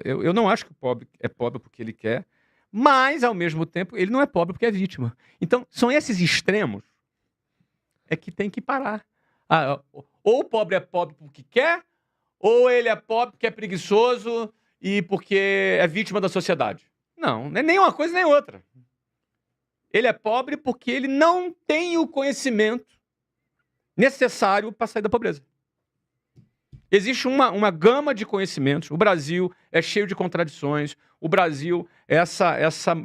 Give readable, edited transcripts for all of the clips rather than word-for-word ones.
Eu não acho que o pobre é pobre porque ele quer, mas, ao mesmo tempo, ele não é pobre porque é vítima. Então, são esses extremos que tem que parar. Ou o pobre é pobre porque quer, ou ele é pobre porque é preguiçoso e porque é vítima da sociedade. Não é nem uma coisa nem outra. Ele é pobre porque ele não tem o conhecimento necessário para sair da pobreza. Existe uma gama de conhecimentos. O Brasil é cheio de contradições. O Brasil é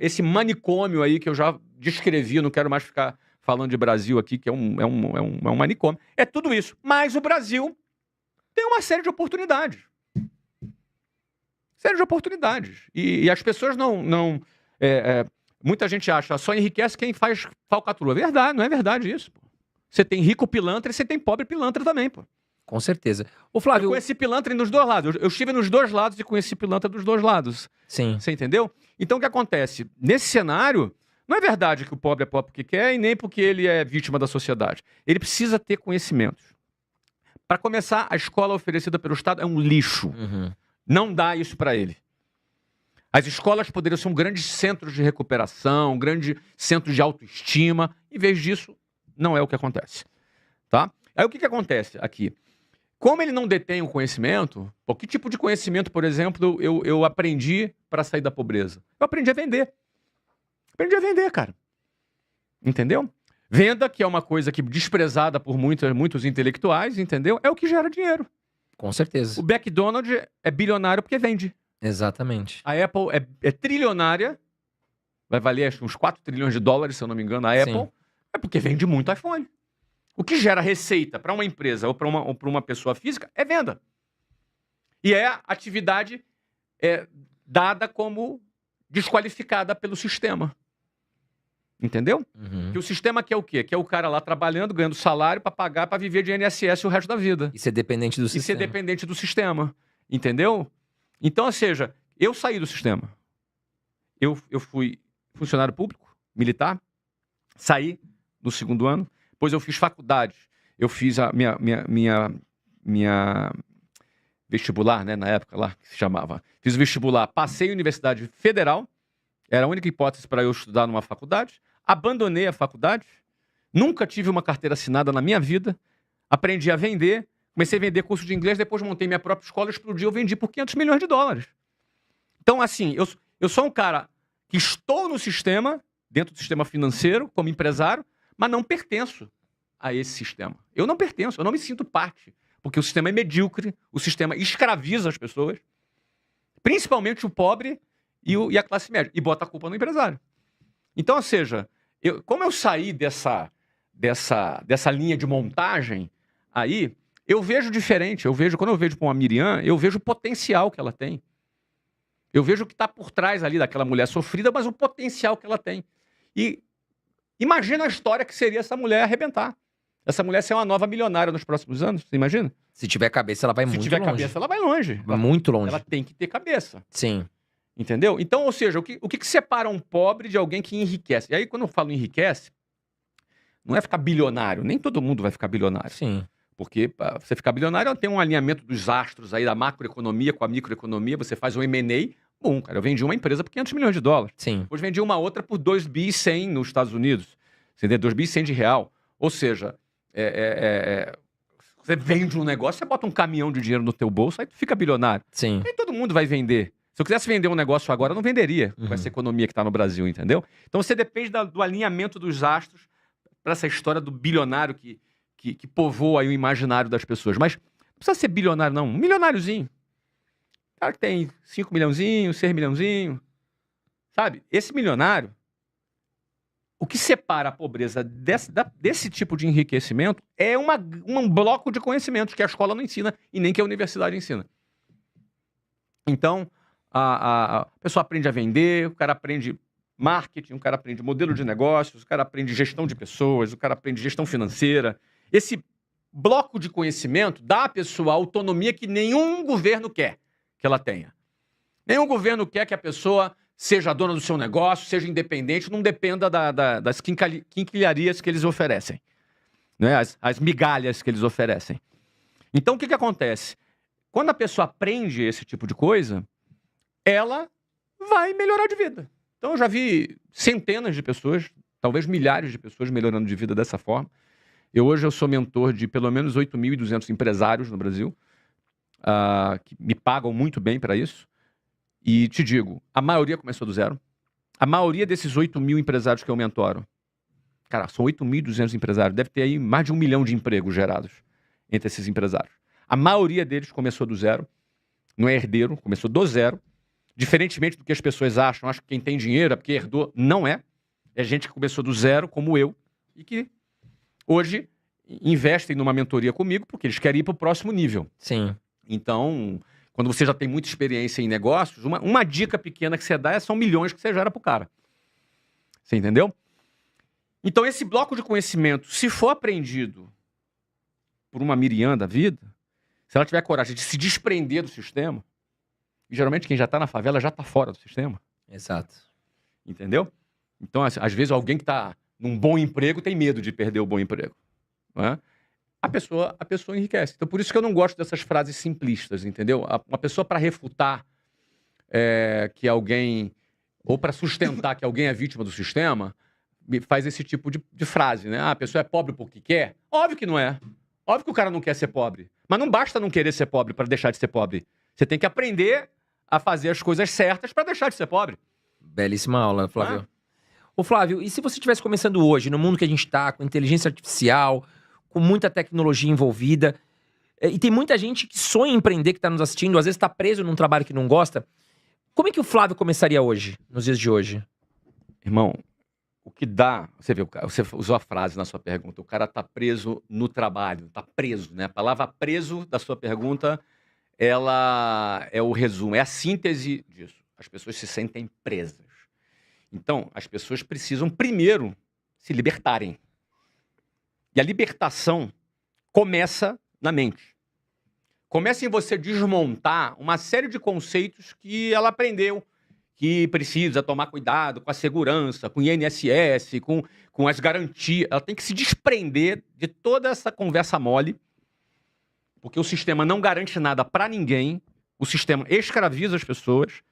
esse manicômio aí que eu já descrevi, não quero mais ficar falando de Brasil aqui, que é um manicômio. É tudo isso. Mas o Brasil tem uma série de oportunidades. Série de oportunidades. E as pessoas não muita gente acha só enriquece quem faz falcatrua. É verdade, não é verdade isso. Pô. Você tem rico pilantra e você tem pobre pilantra também, pô. Com certeza. Ô, Flávio... Eu conheci pilantra nos dois lados. Eu estive nos dois lados e conheci pilantra dos dois lados. Sim. Você entendeu? Então, o que acontece? Nesse cenário, não é verdade que o pobre é pobre porque quer e nem porque ele é vítima da sociedade. Ele precisa ter conhecimentos. Para começar, a escola oferecida pelo Estado é um lixo. Uhum. Não dá isso para ele. As escolas poderiam ser um grande centro de recuperação, um grande centro de autoestima. Em vez disso, não é o que acontece. Tá? Aí o que acontece aqui? Como ele não detém o conhecimento, que tipo de conhecimento, por exemplo, eu aprendi para sair da pobreza? Eu aprendi a vender. Aprendi a vender, cara. Entendeu? Venda, que é uma coisa que desprezada por muitos intelectuais, entendeu? É o que gera dinheiro. Com certeza. O McDonald's é bilionário porque vende. Exatamente. A Apple é trilionária, vai valer acho, uns 4 trilhões de dólares, se eu não me engano, a Apple, Sim. é porque vende muito iPhone. O que gera receita para uma empresa ou para uma pessoa física é venda. E é atividade dada como desqualificada pelo sistema. Entendeu? Uhum. Que o sistema quer o quê? Quer o cara lá trabalhando, ganhando salário para pagar, para viver de INSS o resto da vida. E ser dependente do sistema. E ser dependente do sistema. Entendeu? Então, ou seja, eu saí do sistema. Eu fui funcionário público, militar, saí no segundo ano. Depois eu fiz faculdade. Eu fiz a minha vestibular, né, na época lá, que se chamava. Fiz o vestibular, passei em Universidade Federal. Era a única hipótese para eu estudar numa faculdade. Abandonei a faculdade. Nunca tive uma carteira assinada na minha vida. Aprendi a vender. Comecei a vender curso de inglês. Depois montei minha própria escola. Explodi. Eu vendi por 500 milhões de dólares. Então, assim, eu sou um cara que estou no sistema, dentro do sistema financeiro, como empresário, mas não pertenço a esse sistema. Eu não pertenço, eu não me sinto parte. Porque o sistema é medíocre, o sistema escraviza as pessoas, principalmente o pobre e a classe média, e bota a culpa no empresário. Então, ou seja, como eu saí dessa linha de montagem, aí, eu vejo diferente. Quando eu vejo com a Miriam, eu vejo o potencial que ela tem. Eu vejo o que está por trás ali daquela mulher sofrida, mas o potencial que ela tem. E imagina a história que seria essa mulher arrebentar. Essa mulher ser uma nova milionária nos próximos anos, você imagina? Se tiver cabeça, ela vai muito longe. Se tiver cabeça, ela vai longe. Muito longe. Ela tem que ter cabeça. Sim. Entendeu? Então, ou seja, o que separa um pobre de alguém que enriquece? E aí, quando eu falo enriquece, não é ficar bilionário. Nem todo mundo vai ficar bilionário. Sim. Porque pra você ficar bilionário, tem um alinhamento dos astros aí da macroeconomia com a microeconomia. Você faz um M&A. Bom, cara, eu vendi uma empresa por 500 milhões de dólares. Sim. Depois vendi uma outra por 2 bi 100 nos Estados Unidos. Você entendeu? 2 bi 100 de real. Ou seja, você vende um negócio, você bota um caminhão de dinheiro no teu bolso, aí tu fica bilionário. Sim. Nem todo mundo vai vender. Se eu quisesse vender um negócio agora, eu não venderia com essa economia que está no Brasil, entendeu? Então você depende do alinhamento dos astros para essa história do bilionário que povoa aí o imaginário das pessoas. Mas não precisa ser bilionário, não. Um milionáriozinho. Cara que tem 5 milhãozinhos, 6 milhãozinhos. Sabe? Esse milionário, o que separa a pobreza desse tipo de enriquecimento é um bloco de conhecimentos que a escola não ensina e nem que a universidade ensina. Então, a pessoa aprende a vender, o cara aprende marketing, o cara aprende modelo de negócios, o cara aprende gestão de pessoas, o cara aprende gestão financeira. Esse bloco de conhecimento dá à pessoa a autonomia que nenhum governo quer que ela tenha. Nenhum governo quer que a pessoa seja dona do seu negócio, seja independente, não dependa das quinquilharias que eles oferecem, né? As migalhas que eles oferecem. Então, o que acontece? Quando a pessoa aprende esse tipo de coisa, ela vai melhorar de vida. Então eu já vi centenas de pessoas, talvez milhares de pessoas melhorando de vida dessa forma. Hoje eu sou mentor de pelo menos 8.200 empresários no Brasil, que me pagam muito bem para isso. E te digo, a maioria começou do zero. A maioria desses 8.000 empresários que eu mentoro, cara, são 8.200 empresários, deve ter aí mais de 1 milhão de empregos gerados entre esses empresários. A maioria deles começou do zero, não é herdeiro, começou do zero. Diferentemente do que as pessoas acham que quem tem dinheiro é porque herdou, não é. É gente que começou do zero, como eu, e que hoje investem numa mentoria comigo porque eles querem ir para o próximo nível. Sim. Então, quando você já tem muita experiência em negócios, uma dica pequena que você dá são milhões que você gera para o cara. Você entendeu? Então, esse bloco de conhecimento, se for aprendido por uma Miriam da vida, se ela tiver coragem de se desprender do sistema, e geralmente quem já está na favela já está fora do sistema. Exato. Entendeu? Então, às vezes, alguém que está num bom emprego tem medo de perder o bom emprego. Não é? A pessoa enriquece. Então, por isso que eu não gosto dessas frases simplistas, entendeu? Uma pessoa para refutar que alguém, ou para sustentar que alguém é vítima do sistema, faz esse tipo de frase, né? A pessoa é pobre porque quer? Óbvio que não é. Óbvio que o cara não quer ser pobre. Mas não basta não querer ser pobre para deixar de ser pobre. Você tem que aprender a fazer as coisas certas para deixar de ser pobre. Belíssima aula, Flávio. Ô, Flávio, e se você estivesse começando hoje, no mundo que a gente está, com inteligência artificial, com muita tecnologia envolvida, e tem muita gente que sonha em empreender, que está nos assistindo, às vezes está preso num trabalho que não gosta, como é que o Flávio começaria hoje, nos dias de hoje? Irmão, o que dá... Você usou a frase na sua pergunta, o cara está preso no trabalho, está preso, né? A palavra preso da sua pergunta, ela é o resumo, é a síntese disso. As pessoas se sentem presas. Então, as pessoas precisam primeiro se libertarem. E a libertação começa na mente. Começa em você desmontar uma série de conceitos que ela aprendeu, que precisa tomar cuidado com a segurança, com o INSS, com as garantias. Ela tem que se desprender de toda essa conversa mole, porque o sistema não garante nada para ninguém, o sistema escraviza as pessoas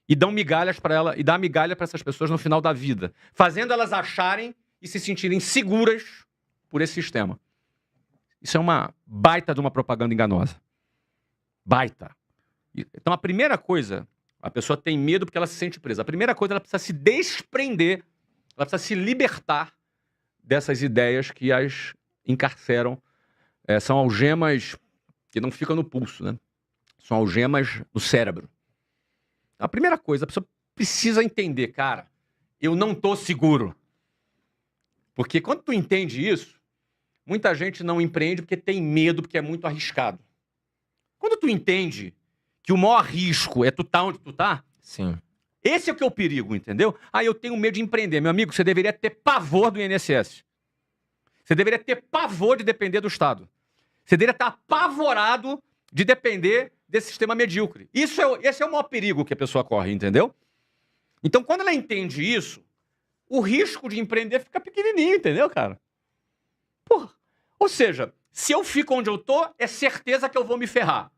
e dá migalhas para ela, e dá migalha para essas pessoas no final da vida, fazendo elas acharem e se sentirem seguras por esse sistema. Isso é uma baita de uma propaganda enganosa. Baita. Então a primeira coisa, a pessoa tem medo porque ela se sente presa. A primeira coisa, ela precisa se desprender, ela precisa se libertar dessas ideias que as encarceram. São algemas que não ficam no pulso, né? São algemas no cérebro. A primeira coisa, a pessoa precisa entender, cara, eu não tô seguro. Porque quando tu entende isso, muita gente não empreende porque tem medo, porque é muito arriscado. Quando tu entende que o maior risco é tu tá onde tu tá, sim, esse é o que é o perigo, entendeu? Eu tenho medo de empreender. Meu amigo, você deveria ter pavor do INSS. Você deveria ter pavor de depender do Estado. Você deveria estar apavorado de depender desse sistema medíocre. Esse é o maior perigo que a pessoa corre, entendeu? Então, quando ela entende isso, o risco de empreender fica pequenininho, entendeu, cara? Porra. Ou seja, se eu fico onde eu tô, é certeza que eu vou me ferrar.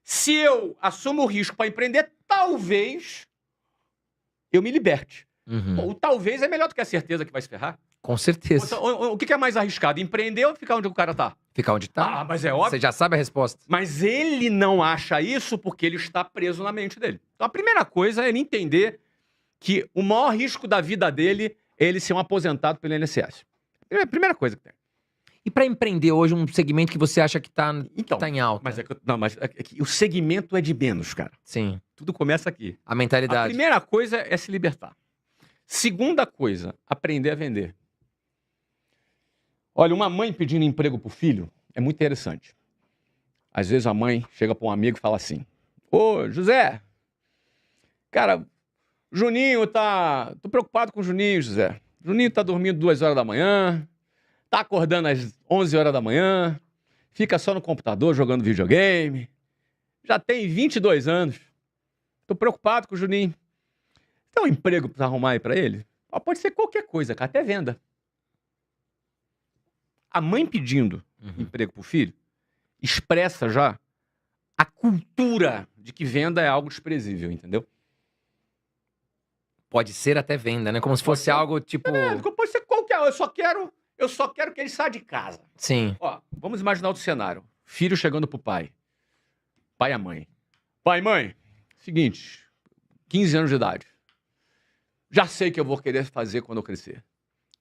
Se eu assumo o risco para empreender, talvez eu me liberte. O talvez é melhor do que a certeza que vai se ferrar. Com certeza. O que é mais arriscado? Empreender ou ficar onde o cara tá? Ficar onde tá? Mas é óbvio. Você já sabe a resposta. Mas ele não acha isso porque ele está preso na mente dele. Então a primeira coisa é ele entender que o maior risco da vida dele é ele ser um aposentado pelo INSS. É a primeira coisa que tem. E para empreender hoje, um segmento que você acha que tá em alta? Mas o segmento é de menos, cara. Sim. Tudo começa aqui. A mentalidade. A primeira coisa é se libertar. Segunda coisa, aprender a vender. Olha, uma mãe pedindo emprego pro filho é muito interessante. Às vezes a mãe chega para um amigo e fala assim: Ô, José, cara, Juninho tá... Tô preocupado com o Juninho, José. Juninho tá dormindo 2 horas da manhã, tá acordando às 11 horas da manhã, fica só no computador jogando videogame, já tem 22 anos. Tô preocupado com o Juninho. Tem um emprego pra arrumar aí pra ele? Pode ser qualquer coisa, cara, até venda. A mãe pedindo emprego pro filho expressa já a cultura de que venda é algo desprezível, entendeu? Pode ser até venda, né? Como se fosse ser. algo tipo. Pode ser qualquer. Eu só quero que ele saia de casa. Sim. Ó, vamos imaginar outro cenário. Filho chegando pro pai. Pai e a mãe. Pai, mãe, seguinte, 15 anos de idade. Já sei o que eu vou querer fazer quando eu crescer.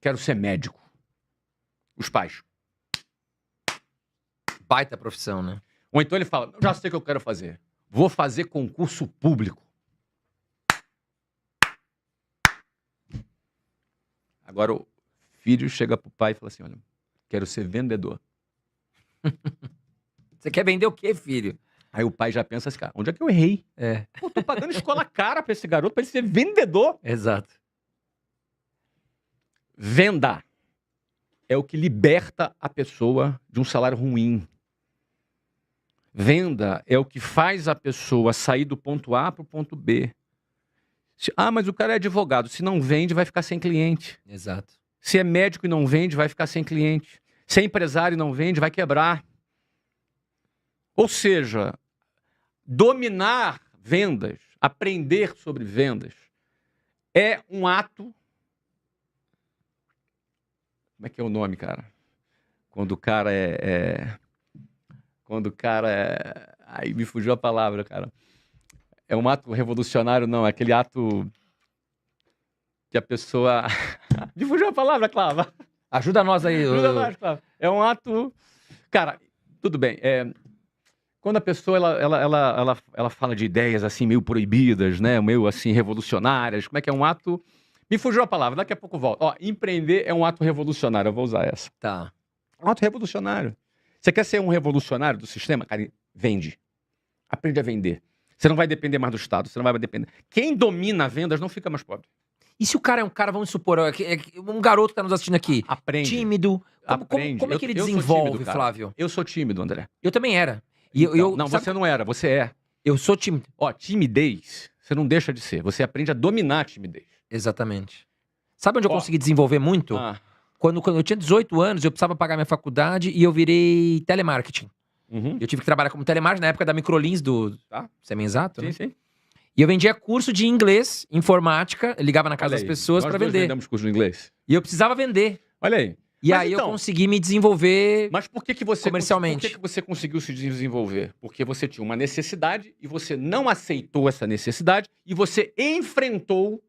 Quero ser médico. Os pais. Baita profissão, né? Ou então ele fala, já sei o que eu quero fazer. Vou fazer concurso público. Agora o filho chega pro pai e fala assim, olha, quero ser vendedor. Você quer vender o quê, filho? Aí o pai já pensa assim, cara, onde é que eu errei? Pô, tô pagando escola cara pra esse garoto, pra ele ser vendedor. Exato. Venda é o que liberta a pessoa de um salário ruim. Venda é o que faz a pessoa sair do ponto A para o ponto B. Mas o cara é advogado. Se não vende, vai ficar sem cliente. Exato. Se é médico e não vende, vai ficar sem cliente. Se é empresário e não vende, vai quebrar. Ou seja, dominar vendas, aprender sobre vendas, é um ato... Como é que é o nome, cara? Quando o cara Quando o cara é... Aí me fugiu a palavra, cara. É um ato revolucionário, não. É aquele ato que a pessoa... Me fugiu a palavra, Clava. Ajuda nós aí. Ajuda nós, Clava. É um ato... Cara, tudo bem. Quando a pessoa ela fala de ideias assim meio proibidas, né? Meio assim revolucionárias. Como é que é um ato... Me fugiu a palavra, daqui a pouco eu volto. Ó, empreender é um ato revolucionário, eu vou usar essa. Tá. Um ato revolucionário. Você quer ser um revolucionário do sistema? Cara, vende. Aprende a vender. Você não vai depender mais do Estado, você não vai depender. Quem domina vendas não fica mais pobre. E se o cara é um cara, vamos supor, um garoto que tá nos assistindo aqui, Aprende. tímido, como é que ele desenvolve, tímido, Flávio? Eu sou tímido, André. Eu também era. Não, você não era, você é. Eu sou tímido. Ó, timidez, você não deixa de ser. Você aprende a dominar a timidez. Exatamente. Sabe onde eu consegui desenvolver muito? Quando eu tinha 18 anos, eu precisava pagar minha faculdade e eu virei telemarketing. Eu tive que trabalhar como telemarketing na época da Microlins do Semi-Exato, né? Sim. E eu vendia curso de inglês, informática, eu ligava na casa das pessoas pra vender. Nós vendemos curso de inglês. E eu precisava vender. Olha aí. E aí eu consegui me desenvolver Mas por que você comercialmente. Por que você conseguiu se desenvolver? Porque você tinha uma necessidade e você não aceitou essa necessidade e você enfrentou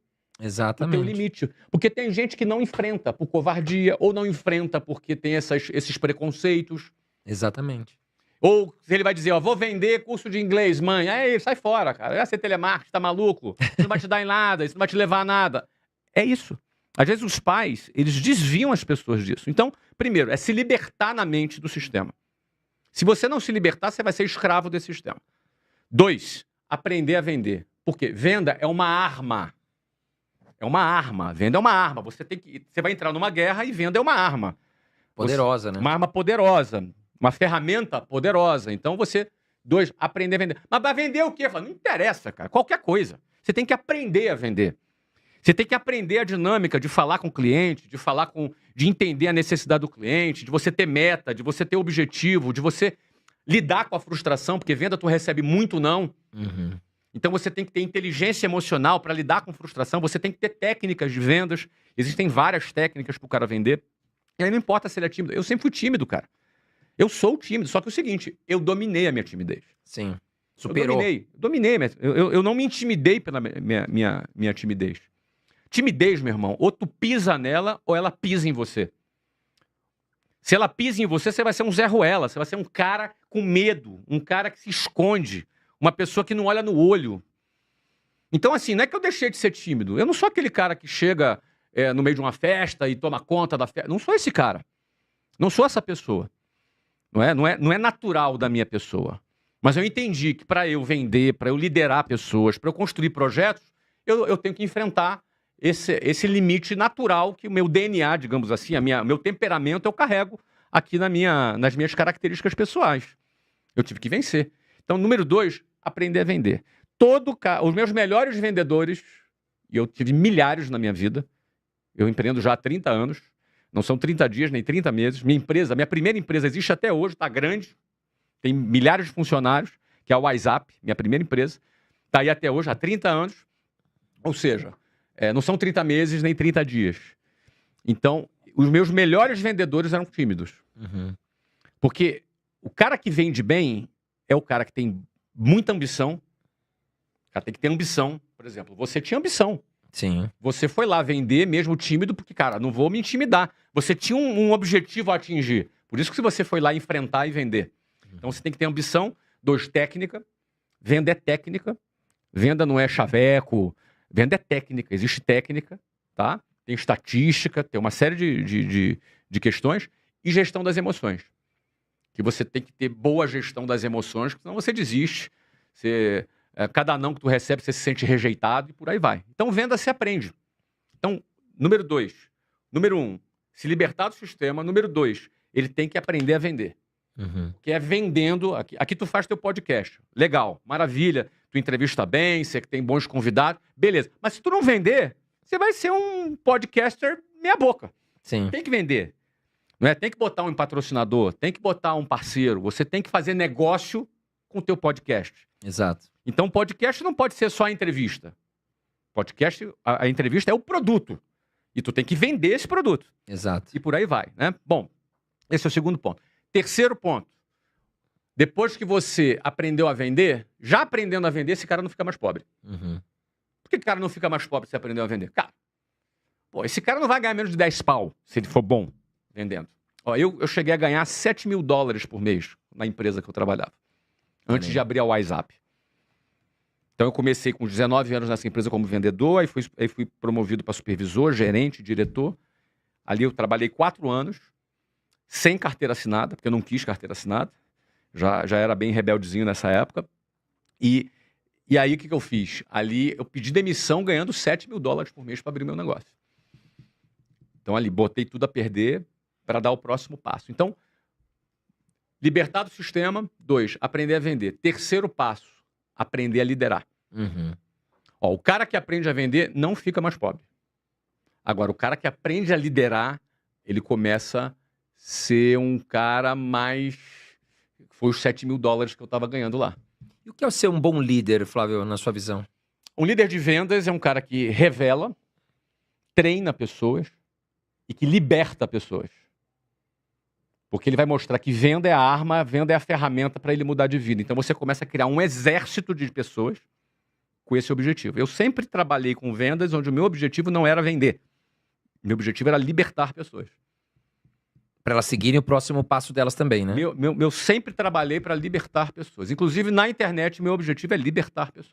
exatamente o teu limite. Porque tem gente que não enfrenta por covardia ou não enfrenta porque tem esses preconceitos. Exatamente. Ou ele vai dizer, ó, vou vender curso de inglês, mãe. Aí, sai fora, cara. Vai ser telemarketing, tá maluco? Isso não vai te dar em nada, isso não vai te levar a nada. É isso. Às vezes os pais, eles desviam as pessoas disso. Então, primeiro, é se libertar na mente do sistema. Se você não se libertar, você vai ser escravo desse sistema. 2, aprender a vender. Por quê? Venda é uma arma. É uma arma. Venda é uma arma. Você vai entrar numa guerra e venda é uma arma. Poderosa, né? Uma arma poderosa. Uma ferramenta poderosa. Então você... 2, aprender a vender. Mas vai vender o quê? Não interessa, cara. Qualquer coisa. Você tem que aprender a vender. Você tem que aprender a dinâmica de falar com o cliente, de entender a necessidade do cliente, de você ter meta, de você ter objetivo, de você lidar com a frustração, porque venda tu recebe muito não. Então você tem que ter inteligência emocional para lidar com frustração, você tem que ter técnicas de vendas. Existem várias técnicas para o cara vender. E aí não importa se ele é tímido. Eu sempre fui tímido, cara. Eu sou tímido, só que é o seguinte, eu dominei a minha timidez. Sim. Superou. Eu dominei. Eu não me intimidei pela minha timidez. Timidez, meu irmão, ou tu pisa nela ou ela pisa em você. Se ela pisa em você, você vai ser um Zé Ruela, você vai ser um cara com medo, um cara que se esconde, uma pessoa que não olha no olho. Então, assim, não é que eu deixei de ser tímido. Eu não sou aquele cara que chega no meio de uma festa e toma conta da festa. Não sou esse cara. Não sou essa pessoa. Não é natural da minha pessoa. Mas eu entendi que para eu vender, para eu liderar pessoas, para eu construir projetos, eu tenho que enfrentar esse limite natural que o meu DNA, digamos assim, meu temperamento eu carrego aqui nas minhas características pessoais. Eu tive que vencer. Então, número 2, aprender a vender. Os meus melhores vendedores, e eu tive milhares na minha vida, eu empreendo já há 30 anos, não são 30 dias, nem 30 meses. Minha primeira empresa existe até hoje, está grande, tem milhares de funcionários. que é a WhatsApp, minha primeira empresa. Está aí até hoje, há 30 anos. Ou seja, não são 30 meses nem 30 dias. Então, os meus melhores vendedores eram tímidos. Uhum. Porque o cara que vende bem é o cara que tem muita ambição. O cara tem que ter ambição. Por exemplo, você tinha ambição. Sim. Você foi lá vender mesmo tímido, porque, cara, não vou me intimidar. Você tinha um objetivo a atingir. Por isso que você foi lá enfrentar e vender. Então você tem que ter ambição. 2, técnica. Venda é técnica. Venda não é chaveco. Venda é técnica. Existe técnica, tá? Tem estatística, tem uma série de questões. E gestão das emoções. Que você tem que ter boa gestão das emoções, senão você desiste. Cada não que tu recebe, você se sente rejeitado e por aí vai. Então, venda se aprende. Então, número 2. Número 1, se libertar do sistema. Número 2, ele tem que aprender a vender. Uhum. Que é vendendo. Aqui tu faz teu podcast. Legal, maravilha. Tu entrevista bem, você tem bons convidados. Beleza. Mas se tu não vender, você vai ser um podcaster meia boca. Sim. Tem que vender. Não é? Tem que botar um patrocinador, tem que botar um parceiro. Você tem que fazer negócio com o teu podcast. Exato. Então, podcast não pode ser só a entrevista. Podcast, a entrevista é o produto. E tu tem que vender esse produto. Exato. E por aí vai, né? Bom, esse é o segundo ponto. Terceiro ponto. Depois que você aprendeu a vender, já aprendendo a vender, esse cara não fica mais pobre. Uhum. Por que o cara não fica mais pobre se aprendeu a vender? Cara, esse cara não vai ganhar menos de 10 pau se ele for bom vendendo. Eu cheguei a ganhar $7.000 por mês na empresa que eu trabalhava. Antes de abrir a WhatsApp. Então eu comecei com 19 anos nessa empresa como vendedor, aí fui promovido para supervisor, gerente, diretor. Ali eu trabalhei 4 anos, sem carteira assinada, porque eu não quis carteira assinada. Já era bem rebeldezinho nessa época. E aí o que eu fiz? Ali eu pedi demissão ganhando $7.000 por mês para abrir meu negócio. Então ali botei tudo a perder para dar o próximo passo. Então, libertar do sistema. 2, aprender a vender. Terceiro passo, aprender a liderar. Uhum. O cara que aprende a vender não fica mais pobre. Agora, o cara que aprende a liderar, ele começa a ser um cara mais... Foi os $7.000 que eu estava ganhando lá. E o que é ser um bom líder, Flávio, na sua visão? Um líder de vendas é um cara que revela, treina pessoas e que liberta pessoas. Porque ele vai mostrar que venda é a arma, venda é a ferramenta para ele mudar de vida. Então você começa a criar um exército de pessoas com esse objetivo. Eu sempre trabalhei com vendas onde o meu objetivo não era vender. Meu objetivo era libertar pessoas. Para elas seguirem o próximo passo delas também, né? Eu sempre trabalhei para libertar pessoas. Inclusive, na internet, meu objetivo é libertar pessoas.